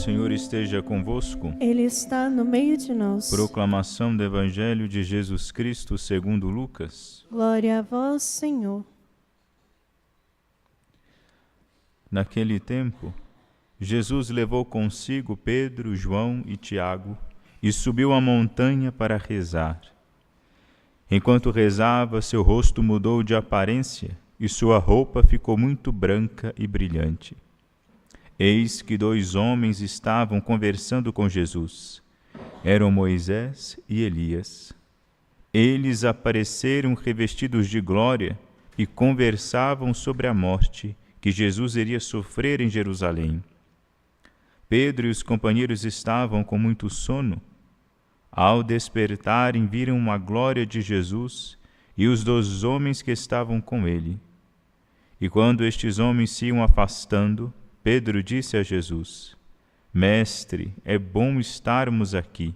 Senhor esteja convosco. Ele está no meio de nós. Proclamação do Evangelho de Jesus Cristo segundo Lucas. Glória a vós, Senhor. Naquele tempo, Jesus levou consigo Pedro, João e Tiago e subiu a montanha para rezar. Enquanto rezava, seu rosto mudou de aparência e sua roupa ficou muito branca e brilhante. Eis que 2 homens estavam conversando com Jesus. Eram Moisés e Elias. Eles apareceram revestidos de glória e conversavam sobre a morte que Jesus iria sofrer em Jerusalém. Pedro e os companheiros estavam com muito sono. Ao despertarem, viram a glória de Jesus e os 2 homens que estavam com ele. E quando estes homens se iam afastando, Pedro disse a Jesus: Mestre, é bom estarmos aqui.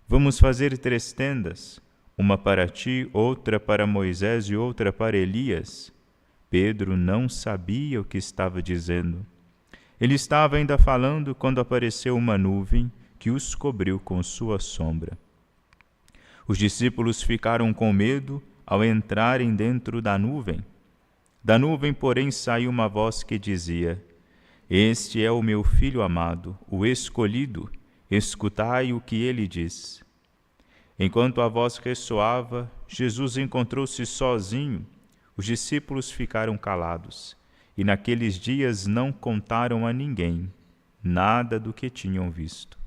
Vamos fazer 3 tendas, uma para ti, outra para Moisés e outra para Elias. Pedro não sabia o que estava dizendo. Ele estava ainda falando quando apareceu uma nuvem que os cobriu com sua sombra. Os discípulos ficaram com medo ao entrarem dentro da nuvem. Da nuvem, porém, saiu uma voz que dizia: Este é o meu Filho amado, o escolhido, escutai o que ele diz. Enquanto a voz ressoava, Jesus encontrou-se sozinho. Os discípulos ficaram calados, e naqueles dias não contaram a ninguém nada do que tinham visto.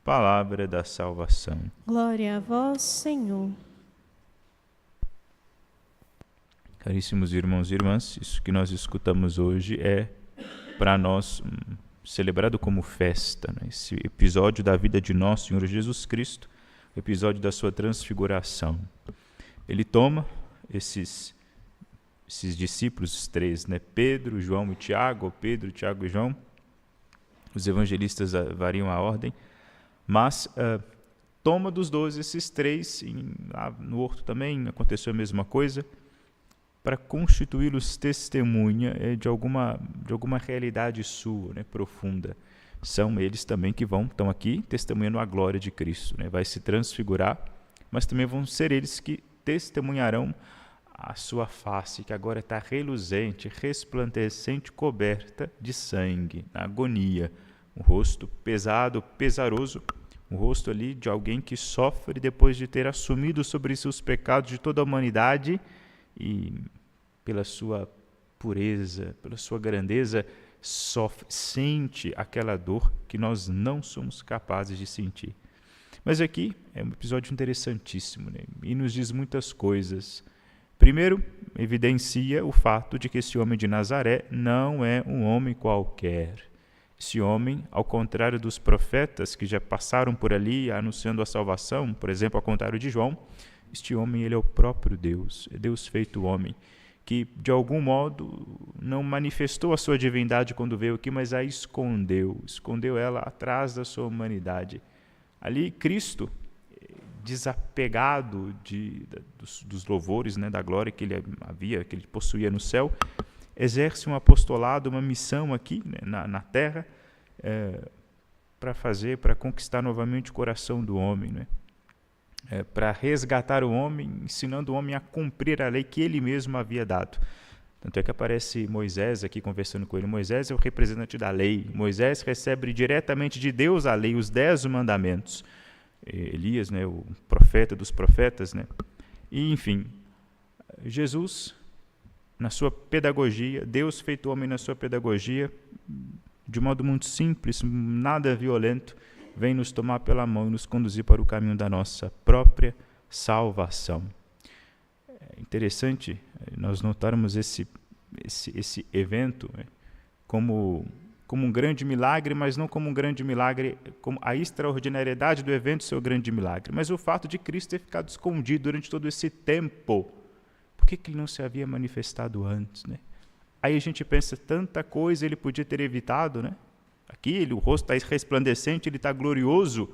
Palavra da salvação. Glória a vós, Senhor. Caríssimos irmãos e irmãs, isso que nós escutamos hoje é para nós celebrado como festa, né? Esse episódio da vida de nosso Senhor Jesus Cristo, o episódio da sua transfiguração. Ele toma esses discípulos, os 3, né? Pedro, João e Tiago, Pedro, Tiago e João. Os evangelistas variam a ordem, mas toma dos 12 esses 3, no horto também aconteceu a mesma coisa, para constituí-los testemunha de alguma realidade sua, né, profunda. São eles também que estão aqui testemunhando a glória de Cristo, né? Vai se transfigurar, mas também vão ser eles que testemunharão a sua face, que agora está reluzente, resplandecente, coberta de sangue, na agonia. Um rosto pesado, pesaroso, um rosto ali de alguém que sofre depois de ter assumido sobre si os pecados de toda a humanidade e pela sua pureza, pela sua grandeza, sente aquela dor que nós não somos capazes de sentir. Mas aqui é um episódio interessantíssimo, né? E nos diz muitas coisas. Primeiro, evidencia o fato de que esse homem de Nazaré não é um homem qualquer. Esse homem, ao contrário dos profetas que já passaram por ali anunciando a salvação, por exemplo, ao contrário de João, este homem ele é o próprio Deus, é Deus feito homem, que de algum modo não manifestou a sua divindade quando veio aqui, mas a escondeu ela atrás da sua humanidade. Ali Cristo, desapegado dos louvores, né, da glória que ele possuía no céu, exerce um apostolado, uma missão aqui, né, na terra, para conquistar novamente o coração do homem, né? Para resgatar o homem, ensinando o homem a cumprir a lei que ele mesmo havia dado. Tanto é que aparece Moisés aqui conversando com ele. Moisés é o representante da lei. Moisés recebe diretamente de Deus a lei, os 10 mandamentos. Elias, né, o profeta dos profetas, né? E, enfim, Jesus, na sua pedagogia, Deus feito homem na sua pedagogia, de modo muito simples, nada violento, vem nos tomar pela mão e nos conduzir para o caminho da nossa própria salvação. É interessante nós notarmos esse evento, né, como um grande milagre, mas não como um grande milagre, como a extraordinariedade do evento ser o grande milagre, mas o fato de Cristo ter ficado escondido durante todo esse tempo. Por que ele não se havia manifestado antes, né? Aí a gente pensa, tanta coisa ele podia ter evitado, né? Aqui o rosto está resplandecente, ele está glorioso.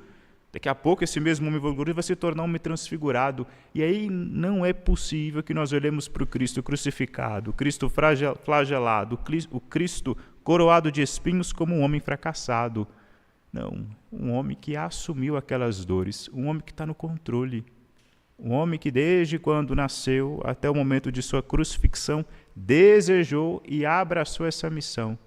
Daqui a pouco esse mesmo homem glorioso vai se tornar um homem transfigurado. E aí não é possível que nós olhemos para o Cristo crucificado, o Cristo flagelado, o Cristo coroado de espinhos como um homem fracassado. Não, um homem que assumiu aquelas dores, um homem que está no controle, um homem que desde quando nasceu até o momento de sua crucifixão desejou e abraçou essa missão.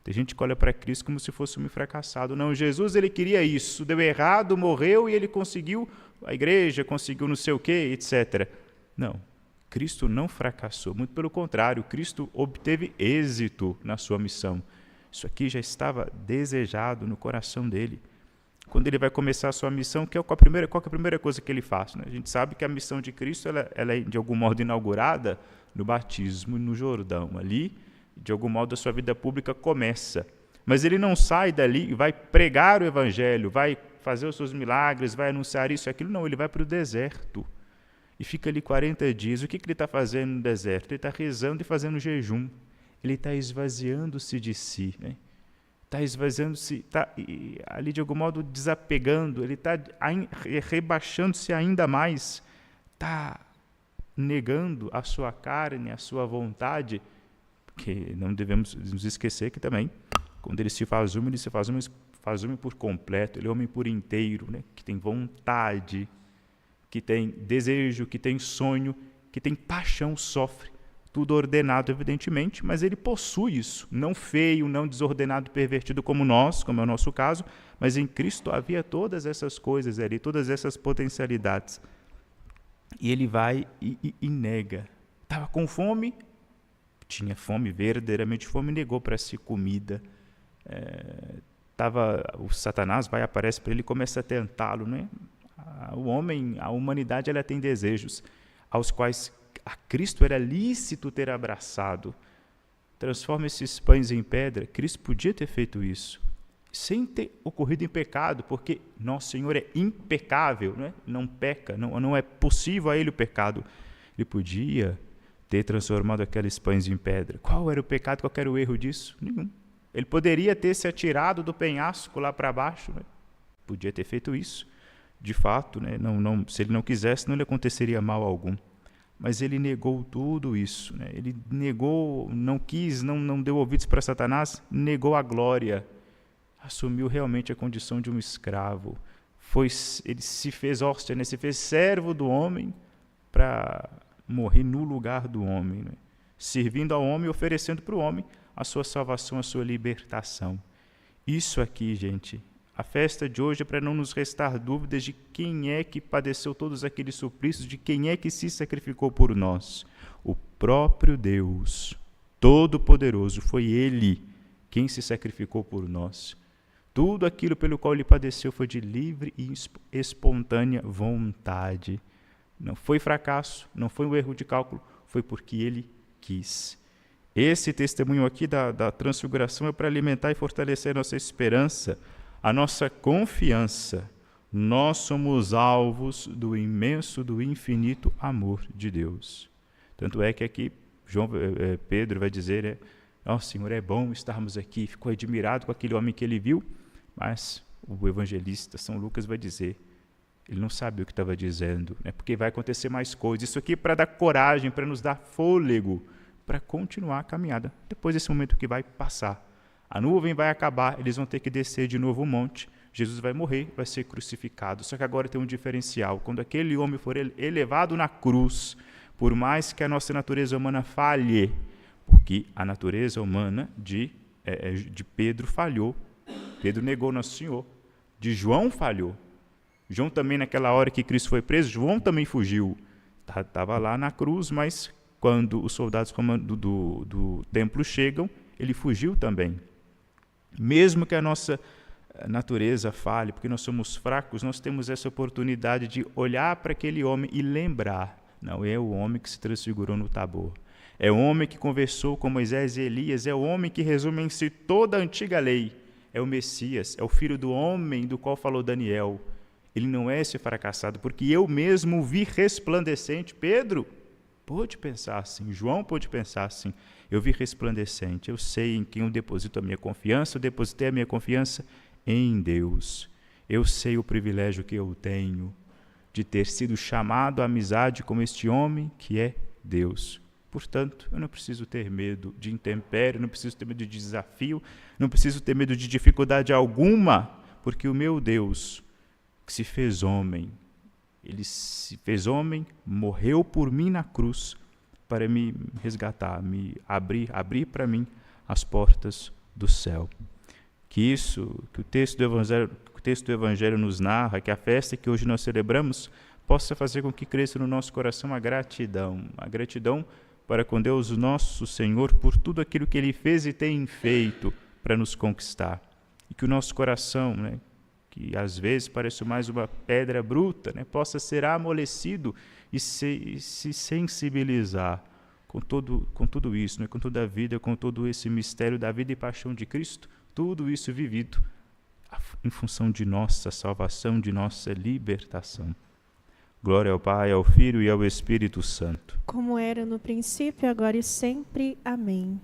Tem gente que olha para Cristo como se fosse um fracassado. Não, Jesus ele queria isso, deu errado, morreu e ele conseguiu, a igreja conseguiu não sei o quê, etc. Não, Cristo não fracassou, muito pelo contrário, Cristo obteve êxito na sua missão. Isso aqui já estava desejado no coração dele. Quando ele vai começar a sua missão, qual é a primeira coisa que ele faz? Né? A gente sabe que a missão de Cristo ela é, de algum modo, inaugurada no batismo no Jordão. Ali, de algum modo, a sua vida pública começa. Mas ele não sai dali e vai pregar o evangelho, vai fazer os seus milagres, vai anunciar isso e aquilo. Não, ele vai para o deserto e fica ali 40 dias. O que ele está fazendo no deserto? Ele está rezando e fazendo jejum. Ele está esvaziando-se de si, né? Está esvaziando-se, está ali de algum modo desapegando, ele está rebaixando-se ainda mais, está negando a sua carne, a sua vontade, porque não devemos nos esquecer que também, quando ele se faz homem, ele se faz homem por completo, ele é homem por inteiro, né? Que tem vontade, que tem desejo, que tem sonho, que tem paixão, sofre. Tudo ordenado, evidentemente, mas ele possui isso, não feio, não desordenado, pervertido como nós, como é o nosso caso, mas em Cristo havia todas essas coisas ali, todas essas potencialidades. E ele vai e nega. Estava com fome, tinha fome, verdadeiramente fome, negou para si comida. O Satanás aparece para ele e começa a tentá-lo, né? O homem, a humanidade, ela tem desejos aos quais a Cristo era lícito ter abraçado. Transforma esses pães em pedra. Cristo podia ter feito isso, sem ter ocorrido em pecado, porque nosso Senhor é impecável, né? Não peca, não é possível a Ele o pecado. Ele podia ter transformado aqueles pães em pedra. Qual era o pecado, qual era o erro disso? Nenhum. Ele poderia ter se atirado do penhasco lá para baixo, né? Podia ter feito isso. De fato, né? Se ele não quisesse, não lhe aconteceria mal algum. Mas ele negou tudo isso, né? Ele negou, não quis, não deu ouvidos para Satanás, negou a glória, assumiu realmente a condição de um escravo. Ele se fez hóstia, né? Se fez servo do homem para morrer no lugar do homem, né? Servindo ao homem e oferecendo para o homem a sua salvação, a sua libertação. Isso aqui, gente, a festa de hoje é para não nos restar dúvidas de quem é que padeceu todos aqueles suplícios, de quem é que se sacrificou por nós. O próprio Deus, Todo-Poderoso, foi Ele quem se sacrificou por nós. Tudo aquilo pelo qual Ele padeceu foi de livre e espontânea vontade. Não foi fracasso, não foi um erro de cálculo, foi porque Ele quis. Esse testemunho aqui da transfiguração é para alimentar e fortalecer a nossa esperança, a nossa confiança. Nós somos alvos do imenso, do infinito amor de Deus. Tanto é que aqui Pedro vai dizer, Senhor, é bom estarmos aqui. Ficou admirado com aquele homem que ele viu, mas o evangelista São Lucas vai dizer, ele não sabe o que estava dizendo, né? Porque vai acontecer mais coisas. Isso aqui é para dar coragem, para nos dar fôlego, para continuar a caminhada, depois desse momento que vai passar. A nuvem vai acabar, eles vão ter que descer de novo o monte, Jesus vai morrer, vai ser crucificado. Só que agora tem um diferencial. Quando aquele homem for elevado na cruz, por mais que a nossa natureza humana falhe, porque a natureza humana de Pedro falhou, Pedro negou Nosso Senhor, de João falhou. João também, naquela hora que Cristo foi preso, João também fugiu. Estava lá na cruz, mas quando os soldados romanos do templo chegam, ele fugiu também. Mesmo que a nossa natureza falhe, porque nós somos fracos, nós temos essa oportunidade de olhar para aquele homem e lembrar, não é o homem que se transfigurou no Tabor, é o homem que conversou com Moisés e Elias, é o homem que resume em si toda a antiga lei, é o Messias, é o filho do homem do qual falou Daniel. Ele não é esse fracassado, porque eu mesmo o vi resplandecente. Pedro pôde pensar assim, João pôde pensar assim, eu vi resplandecente, eu sei em quem eu deposito a minha confiança, eu depositei a minha confiança em Deus. Eu sei o privilégio que eu tenho de ter sido chamado à amizade com este homem que é Deus. Portanto, eu não preciso ter medo de intempérie, não preciso ter medo de desafio, não preciso ter medo de dificuldade alguma, porque o meu Deus, que se fez homem, ele se fez homem, morreu por mim na cruz para me resgatar, me abrir para mim as portas do céu. Que o texto do Evangelho nos narra, que a festa que hoje nós celebramos possa fazer com que cresça no nosso coração a gratidão para com Deus nosso Senhor por tudo aquilo que Ele fez e tem feito para nos conquistar. E que o nosso coração, que às vezes parece mais uma pedra bruta, possa ser amolecido e se sensibilizar com tudo isso, com toda a vida, com todo esse mistério da vida e paixão de Cristo, tudo isso vivido em função de nossa salvação, de nossa libertação. Glória ao Pai, ao Filho e ao Espírito Santo. Como era no princípio, agora e sempre. Amém.